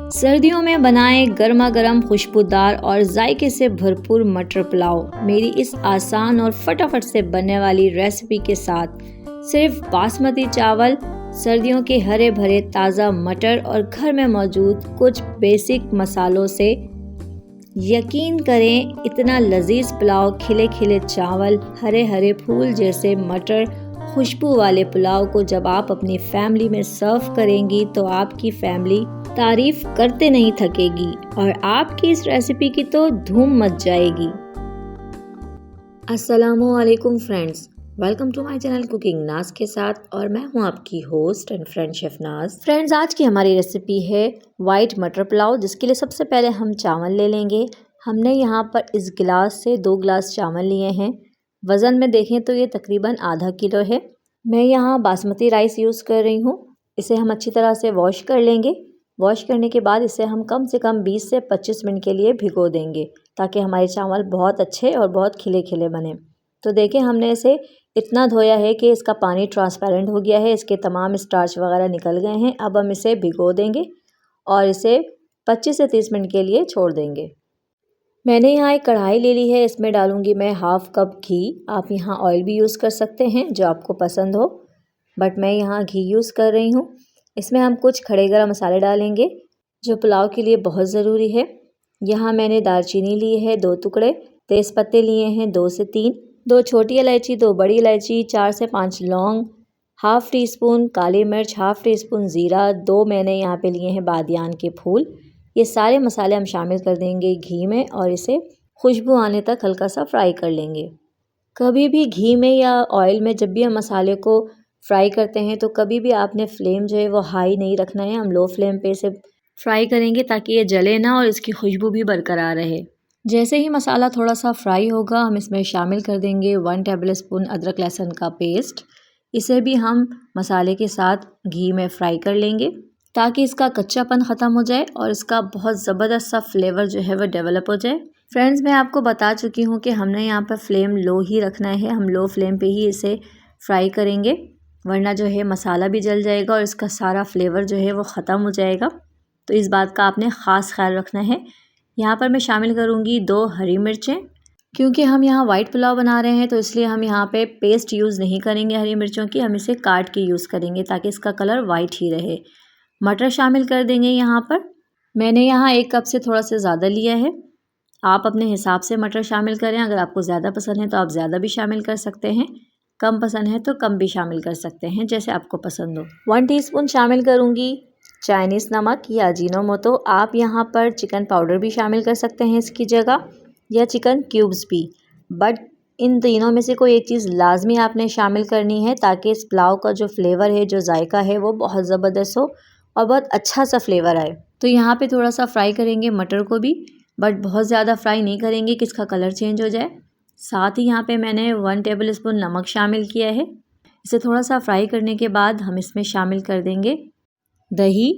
सर्दियों में बनाएं गर्मा गर्म खुशबूदार और जायके से भरपूर मटर पुलाव मेरी इस आसान और फटाफट से बनने वाली रेसिपी के साथ। सिर्फ बासमती चावल, सर्दियों के हरे भरे ताज़ा मटर और घर में मौजूद कुछ बेसिक मसालों से यकीन करें इतना लजीज पुलाव, खिले खिले चावल, हरे हरे फूल जैसे मटर, खुशबू वाले पुलाव को जब आप अपनी फैमिली में सर्व करेंगी तो आपकी फैमिली तारीफ करते नहीं थकेगी और आपकी इस रेसिपी की तो धूम मच जाएगी। अस्सलामुअलैकुम friends, welcome to my channel cooking Naaz के साथ और मैं हूं आपकी host and friend chef Naaz. Friends, आज की हमारी रेसिपी है वाइट मटर पुलाव, जिसके लिए सबसे पहले हम चावल ले लेंगे। हमने यहाँ पर इस गिलास से 2 गिलास चावल लिए हैं। वज़न में देखें तो ये तकरीबन आधा किलो है। मैं यहाँ बासमती राइस यूज़ कर रही हूँ। इसे हम अच्छी तरह से वॉश कर लेंगे। वॉश करने के बाद इसे हम कम से कम 20 से 25 मिनट के लिए भिगो देंगे ताकि हमारे चावल बहुत अच्छे और बहुत खिले खिले बने। तो देखें, हमने इसे इतना धोया है कि इसका पानी ट्रांसपेरेंट हो गया है, इसके तमाम स्टार्च वगैरह निकल गए हैं। अब हम इसे भिगो देंगे और इसे 25 से 30 मिनट के लिए छोड़ देंगे। मैंने यहाँ एक कढ़ाई ले ली है, इसमें डालूंगी मैं हाफ़ कप घी। आप यहाँ ऑयल भी यूज़ कर सकते हैं जो आपको पसंद हो, बट मैं यहाँ घी यूज़ कर रही हूँ। इसमें हम कुछ खड़े गरम मसाले डालेंगे जो पुलाव के लिए बहुत ज़रूरी है। यहाँ मैंने दालचीनी ली है 2 टुकड़े, तेज़पत्ते लिए हैं 2 से 3, 2 छोटी इलायची, 2 बड़ी इलायची, 4 से 5 लौंग, हाफ़ टी स्पून काली मिर्च, हाफ़ टी स्पून ज़ीरा, 2 मैंने यहाँ पे लिए हैं बादियान के फूल। ये सारे मसाले हम शामिल कर देंगे घी में और इसे खुशबू आने तक हल्का सा फ्राई कर लेंगे। कभी भी घी में या ऑयल में जब भी हम मसाले को फ्राई करते हैं तो कभी भी आपने फ्लेम जो है वो हाई नहीं रखना है। हम लो फ्लेम पे इसे फ्राई करेंगे ताकि ये जले ना और इसकी खुशबू भी बरकरार रहे। जैसे ही मसाला थोड़ा सा फ्राई होगा हम इसमें शामिल कर देंगे 1 टेबल स्पून अदरक लहसुन का पेस्ट। इसे भी हम मसाले के साथ घी में फ्राई कर लेंगे ताकि इसका कच्चापन ख़त्म हो जाए और इसका बहुत ज़बरदस्त सा फ्लेवर जो है वो डेवलप हो जाए। फ्रेंड्स, मैं आपको बता चुकी हूँ कि हमने यहाँ पर फ्लेम लो ही रखना है। हम लो फ्लेम पे ही इसे फ्राई करेंगे, वरना जो है मसाला भी जल जाएगा और इसका सारा फ्लेवर जो है वो ख़त्म हो जाएगा। तो इस बात का आपने ख़ास ख्याल रखना है। यहाँ पर मैं शामिल करूँगी 2 हरी मिर्चें। क्योंकि हम यहाँ वाइट पुलाव बना रहे हैं तो इसलिए हम यहाँ पे पेस्ट यूज़ नहीं करेंगे हरी मिर्चों की, हम इसे काट के यूज़ करेंगे ताकि इसका कलर वाइट ही रहे। मटर शामिल कर देंगे। यहाँ पर मैंने यहाँ 1 कप से थोड़ा सा ज़्यादा लिया है। आप अपने हिसाब से मटर शामिल करें। अगर आपको ज़्यादा पसंद है तो आप ज़्यादा भी शामिल कर सकते हैं, कम पसंद है तो कम भी शामिल कर सकते हैं, जैसे आपको पसंद हो। 1 टीस्पून शामिल करूँगी चाइनीज़ नमक या अजीनोमोटो। आप यहाँ पर चिकन पाउडर भी शामिल कर सकते हैं इसकी जगह, या चिकन क्यूब्स भी, बट इन तीनों में से कोई एक चीज़ लाजमी आपने शामिल करनी है ताकि इस पुलाव का जो फ्लेवर है, जो जायका है, वो बहुत ज़बरदस्त हो और बहुत अच्छा सा फ्लेवर आए। तो यहाँ पे थोड़ा सा फ्राई करेंगे मटर को भी, बट बहुत ज़्यादा फ्राई नहीं करेंगे कि इसका कलर चेंज हो जाए। साथ ही यहाँ पे मैंने 1 टेबल स्पून नमक शामिल किया है। इसे थोड़ा सा फ्राई करने के बाद हम इसमें शामिल कर देंगे दही।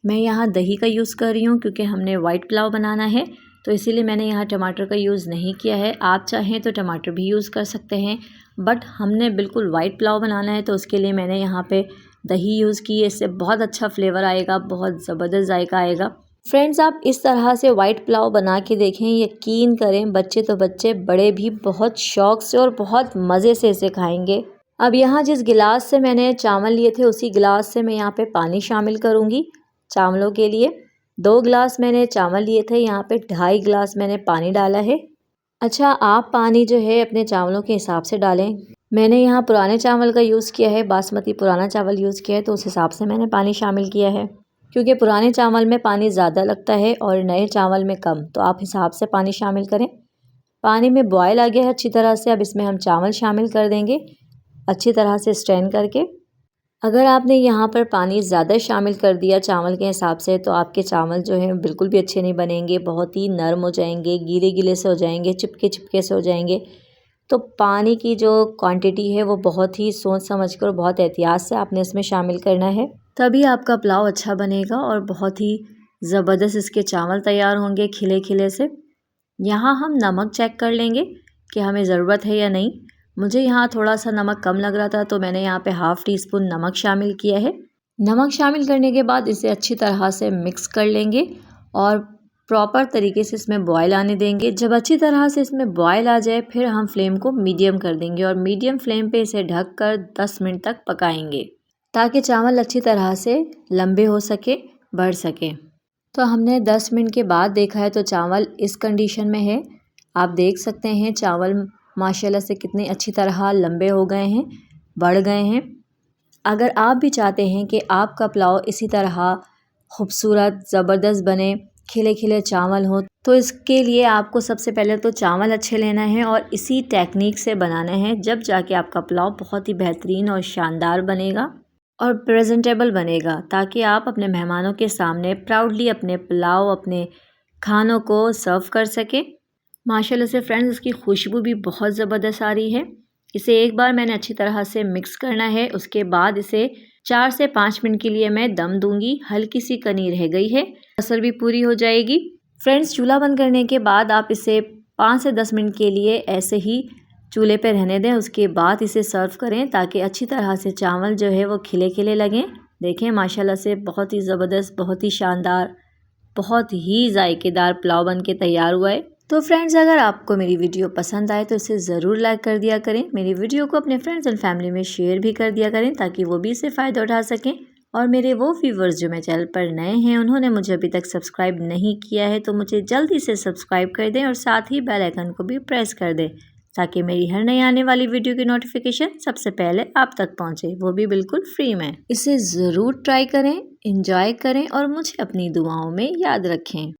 मैं यहाँ दही का यूज़ कर रही हूँ क्योंकि हमने वाइट पुलाव बनाना है, तो इसीलिए मैंने यहाँ टमाटर का यूज़ नहीं किया है। आप चाहें तो टमाटर भी यूज़ कर सकते हैं, बट हमने बिल्कुल वाइट पुलाव बनाना है तो उसके लिए मैंने यहाँ पे दही यूज़ की है। इससे बहुत अच्छा फ्लेवर आएगा, बहुत ज़बरदस्त जायका आएगा। फ्रेंड्स, आप इस तरह से वाइट पुलाव बना के देखें, यकीन करें बच्चे तो बच्चे, बड़े भी बहुत शौक़ से और बहुत मज़े से इसे खाएंगे। अब यहाँ जिस गिलास से मैंने चावल लिए थे उसी गिलास से मैं यहाँ पे पानी शामिल करूँगी चावलों के लिए। 2 गिलास मैंने चावल लिए थे, यहाँ पे 2.5 गिलास मैंने पानी डाला है। अच्छा, आप पानी जो है अपने चावलों के हिसाब से डालें। मैंने यहाँ पुराने चावल का यूज़ किया है, बासमती पुराना चावल यूज़ किया है, तो उस हिसाब से मैंने पानी शामिल किया है। क्योंकि पुराने चावल में पानी ज़्यादा लगता है और नए चावल में कम, तो आप हिसाब से पानी शामिल करें। पानी में बॉयल आ गया है अच्छी तरह से। अब इसमें हम चावल शामिल कर देंगे अच्छी तरह से स्ट्रेन करके। अगर आपने यहाँ पर पानी ज़्यादा शामिल कर दिया चावल के हिसाब से तो आपके चावल जो हैं बिल्कुल भी अच्छे नहीं बनेंगे, बहुत ही नरम हो जाएंगे, गीले गीले से हो जाएंगे, चिपके चिपके से हो जाएंगे। तो पानी की जो क्वांटिटी है वो बहुत ही सोच समझ कर, बहुत एहतियात से आपने इसमें शामिल करना है, तभी आपका पुलाव अच्छा बनेगा और बहुत ही ज़बरदस्त इसके चावल तैयार होंगे खिले खिले से। यहाँ हम नमक चेक कर लेंगे कि हमें ज़रूरत है या नहीं। मुझे यहाँ थोड़ा सा नमक कम लग रहा था तो मैंने यहाँ पे 1/2 टीस्पून नमक शामिल किया है। नमक शामिल करने के बाद इसे अच्छी तरह से मिक्स कर लेंगे और प्रॉपर तरीके से इसमें बॉयल आने देंगे। जब अच्छी तरह से इसमें बॉयल आ जाए फिर हम फ्लेम को मीडियम कर देंगे और मीडियम फ्लेम पे इसे ढककर 10 मिनट तक पकाएंगे ताकि चावल अच्छी तरह से लंबे हो सके, बढ़ सके। तो हमने 10 मिनट के बाद देखा है तो चावल इस कंडीशन में है। आप देख सकते हैं चावल माशाल्लाह से कितने अच्छी तरह लंबे हो गए हैं, बढ़ गए हैं। अगर आप भी चाहते हैं कि आपका पुलाव इसी तरह खूबसूरत ज़बरदस्त बने, खिले खिले चावल हो, तो इसके लिए आपको सबसे पहले तो चावल अच्छे लेना है और इसी टेक्निक से बनाना है, जब जाके आपका पुलाव बहुत ही बेहतरीन और शानदार बनेगा और प्रेजेंटेबल बनेगा, ताकि आप अपने मेहमानों के सामने प्राउडली अपने पुलाव, अपने खानों को सर्व कर सकें। माशाल्लाह से फ्रेंड्स इसकी खुशबू भी बहुत ज़बरदस्त आ रही है। इसे एक बार मैंने अच्छी तरह से मिक्स करना है। उसके बाद इसे 4 से 5 मिनट के लिए मैं दम दूंगी। हल्की सी कनी रह गई है, असर भी पूरी हो जाएगी। फ्रेंड्स चूल्हा बंद करने के बाद आप इसे 5 से 10 मिनट के लिए ऐसे ही चूल्हे पे रहने दें। उसके बाद इसे सर्व करें ताकि अच्छी तरह से चावल जो है वो खिले खिले लगें। देखें माशाल्लाह से बहुत ही ज़बरदस्त, बहुत ही शानदार, बहुत ही जायकेदार पुलाव बन के तैयार हुआ है। तो फ्रेंड्स अगर आपको मेरी वीडियो पसंद आए तो इसे ज़रूर लाइक कर दिया करें। मेरी वीडियो को अपने फ्रेंड्स एंड फैमिली में शेयर भी कर दिया करें ताकि वो भी इससे फ़ायदा उठा सकें। और मेरे वो व्यूवर्स जो मेरे चैनल पर नए हैं, उन्होंने मुझे अभी तक सब्सक्राइब नहीं किया है तो मुझे जल्दी से सब्सक्राइब कर दें और साथ ही बेल आइकन को भी प्रेस कर दें ताकि मेरी हर नई आने वाली वीडियो की नोटिफिकेशन सबसे पहले आप तक पहुंचे, वो भी बिल्कुल फ्री में। इसे ज़रूर ट्राई करें, एंजॉय करें और मुझे अपनी दुआओं में याद रखें।